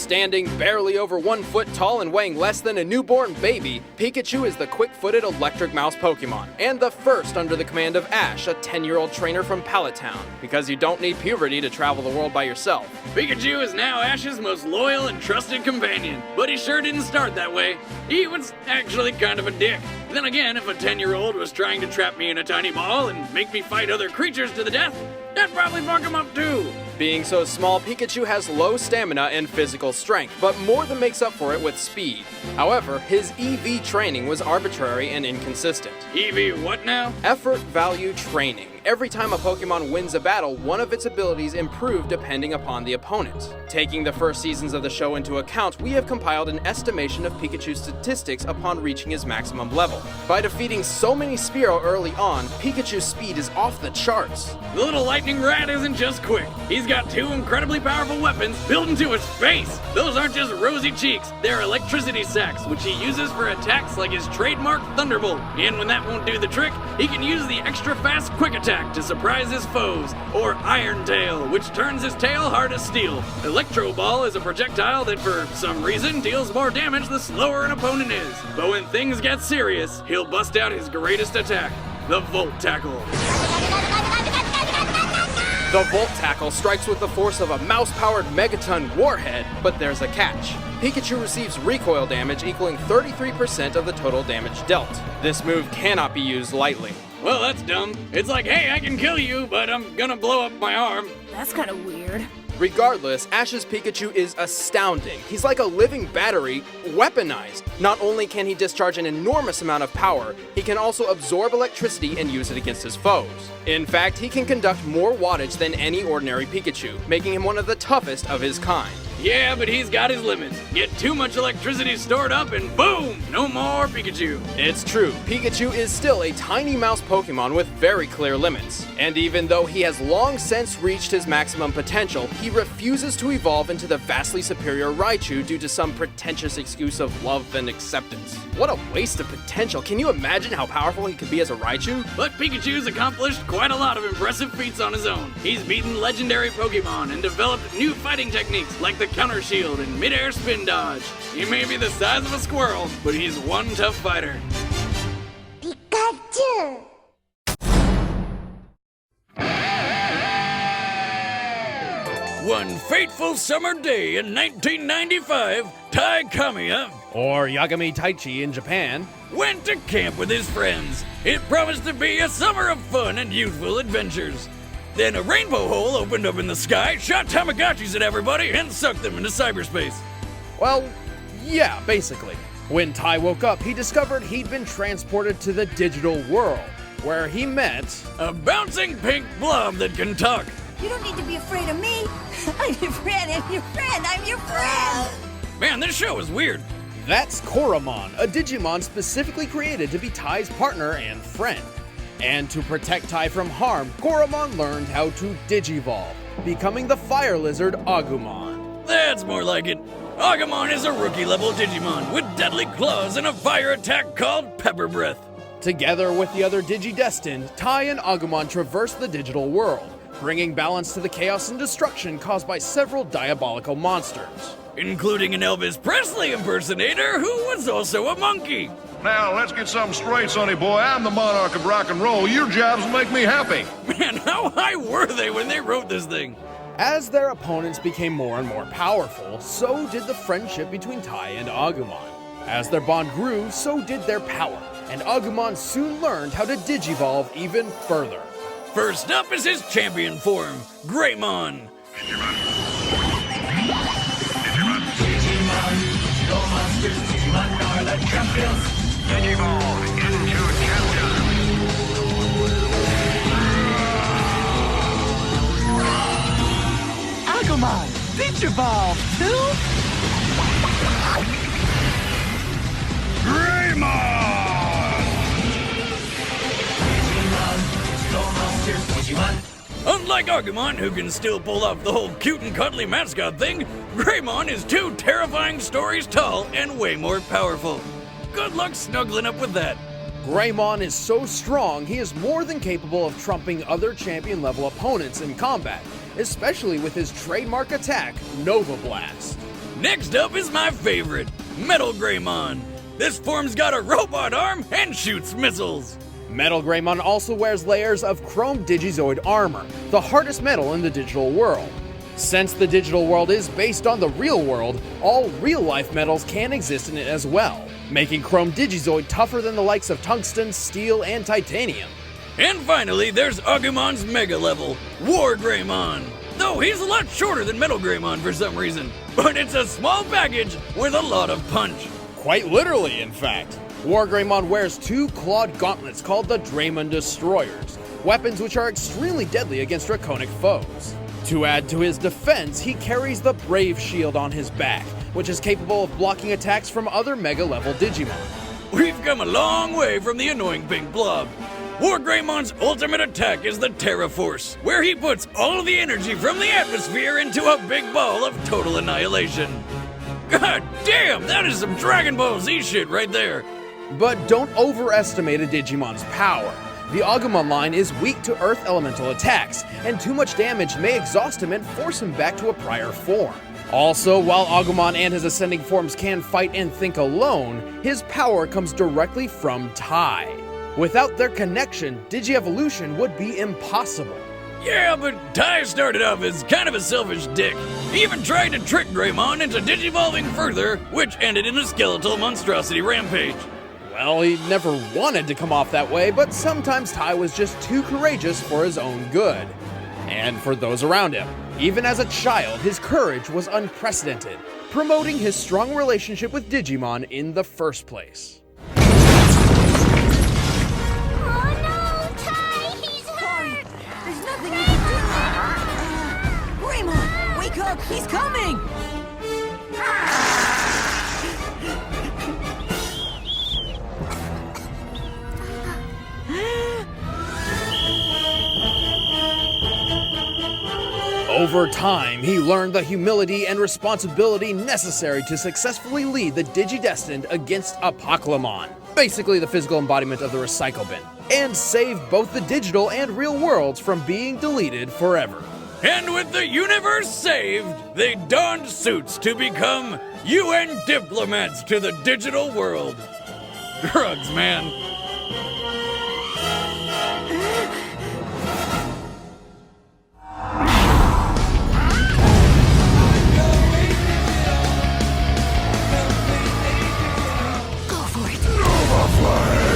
Standing barely over 1 foot tall and weighing less than a newborn baby, Pikachu is the quick-footed electric mouse Pokemon, and the first under the command of Ash, a 10-year-old trainer from Pallet Town, because you don't need puberty to travel the world by yourself. Pikachu is now Ash's most loyal and trusted companion, but he sure didn't start that way. He was actually kind of a dick. Then again, if a 10-year-old was trying to trap me in a tiny ball and make me fight other creatures to the death, that'd probably fuck him up too. Being so small, Pikachu has low stamina and physical strength, but more than makes up for it with speed. However, his EV training was arbitrary and inconsistent. EV what now? Effort value training. Every time a Pokemon wins a battle, one of its abilities improve depending upon the opponent. Taking the first seasons of the show into account, we have compiled an estimation of Pikachu's statistics upon reaching his maximum level. By defeating so many Spearow early on, Pikachu's speed is off the charts. The little lightning rat isn't just quick. He's got 2 incredibly powerful weapons built into his face. Those aren't just rosy cheeks, they're electricity sacks, which he uses for attacks like his trademark Thunderbolt. And when that won't do the trick, he can use the extra fast quick attack to surprise his foes, or Iron Tail, which turns his tail hard as steel. Electro Ball is a projectile that for some reason deals more damage the slower an opponent is. But when things get serious, he'll bust out his greatest attack, the Volt Tackle. The Volt Tackle strikes with the force of a mouse-powered Megaton warhead, but there's a catch. Pikachu receives recoil damage equaling 33% of the total damage dealt. This move cannot be used lightly. Well, that's dumb. It's like, hey, I can kill you, but I'm gonna blow up my arm. That's kind of weird. Regardless, Ash's Pikachu is astounding. He's like a living battery, weaponized. Not only can he discharge an enormous amount of power, he can also absorb electricity and use it against his foes. In fact, he can conduct more wattage than any ordinary Pikachu, making him one of the toughest of his kind. Yeah, but he's got his limits. Get too much electricity stored up and boom, no more Pikachu. It's true, Pikachu is still a tiny mouse Pokemon with very clear limits. And even though he has long since reached his maximum potential, he refuses to evolve into the vastly superior Raichu due to some pretentious excuse of love and acceptance. What a waste of potential. Can you imagine how powerful he could be as a Raichu? But Pikachu's accomplished quite a lot of impressive feats on his own. He's beaten legendary Pokémon and developed new fighting techniques like the counter shield and mid-air spin dodge. He may be the size of a squirrel, but he's one tough fighter. Pikachu! One fateful summer day in 1995, Tai Kamiya, or Yagami Taichi in Japan, went to camp with his friends. It promised to be a summer of fun and youthful adventures. Then a rainbow hole opened up in the sky, shot Tamagotchis at everybody, and sucked them into cyberspace. Well, yeah, basically. When Tai woke up, he discovered he'd been transported to the digital world, where he met a bouncing pink blob that can talk. You don't need to be afraid of me. I'm your friend, I'm your friend, I'm your friend. Man, this show is weird. That's Koromon, a Digimon specifically created to be Tai's partner and friend. And to protect Tai from harm, Koromon learned how to Digivolve, becoming the fire lizard Agumon. That's more like it. Agumon is a rookie-level Digimon with deadly claws and a fire attack called Pepper Breath. Together with the other Digidestined, Tai and Agumon traverse the digital world, bringing balance to the chaos and destruction caused by several diabolical monsters. Including an Elvis Presley impersonator who was also a monkey. Now, let's get something straight, sonny boy. I'm the monarch of rock and roll. Your jobs will make me happy. Man, how high were they when they wrote this thing? As their opponents became more and more powerful, so did the friendship between Tai and Agumon. As their bond grew, so did their power, and Agumon soon learned how to Digivolve even further. First up is his champion form, Greymon. Digimon, your monsters, Digimon are the champions. Digivolve into champion. Agumon, Digivolve too? Greymon! Digimon. Unlike Agumon, who can still pull off the whole cute and cuddly mascot thing, Greymon is 2 terrifying stories tall and way more powerful. Good luck snuggling up with that. Greymon is so strong, he is more than capable of trumping other champion-level opponents in combat, especially with his trademark attack, Nova Blast. Next up is my favorite, Metal Greymon. This form's got a robot arm and shoots missiles. Metal Greymon also wears layers of chrome Digizoid armor, the hardest metal in the digital world. Since the digital world is based on the real world, all real-life metals can exist in it as well, making chrome Digizoid tougher than the likes of tungsten, steel, and titanium. And finally, there's Agumon's Mega level, War Greymon. Though he's a lot shorter than Metal Greymon for some reason, but it's a small package with a lot of punch. Quite literally, in fact. War Greymon wears two clawed gauntlets called the Draymond Destroyers, weapons which are extremely deadly against draconic foes. To add to his defense, he carries the Brave Shield on his back, which is capable of blocking attacks from other Mega-level Digimon. We've come a long way from the annoying pink blob. War Greymon's ultimate attack is the Terra Force, where he puts all the energy from the atmosphere into a big ball of total annihilation. God damn, that is some Dragon Ball Z shit right there. But don't overestimate a Digimon's power. The Agumon line is weak to Earth Elemental attacks, and too much damage may exhaust him and force him back to a prior form. Also, while Agumon and his ascending forms can fight and think alone, his power comes directly from Tai. Without their connection, Digievolution would be impossible. Yeah, but Tai started off as kind of a selfish dick. He even tried to trick Greymon into digivolving further, which ended in a skeletal monstrosity rampage. Well, he never wanted to come off that way, but sometimes Tai was just too courageous for his own good. And for those around him. Even as a child, his courage was unprecedented, promoting his strong relationship with Digimon in the first place. He's coming! Over time, he learned the humility and responsibility necessary to successfully lead the Digidestined against Apocalypse, basically the physical embodiment of the recycle bin, and save both the digital and real worlds from being deleted forever. And with the universe saved, they donned suits to become UN diplomats to the digital world. Drugs, man. Go for it! Nova Flame!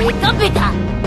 Pika Pika!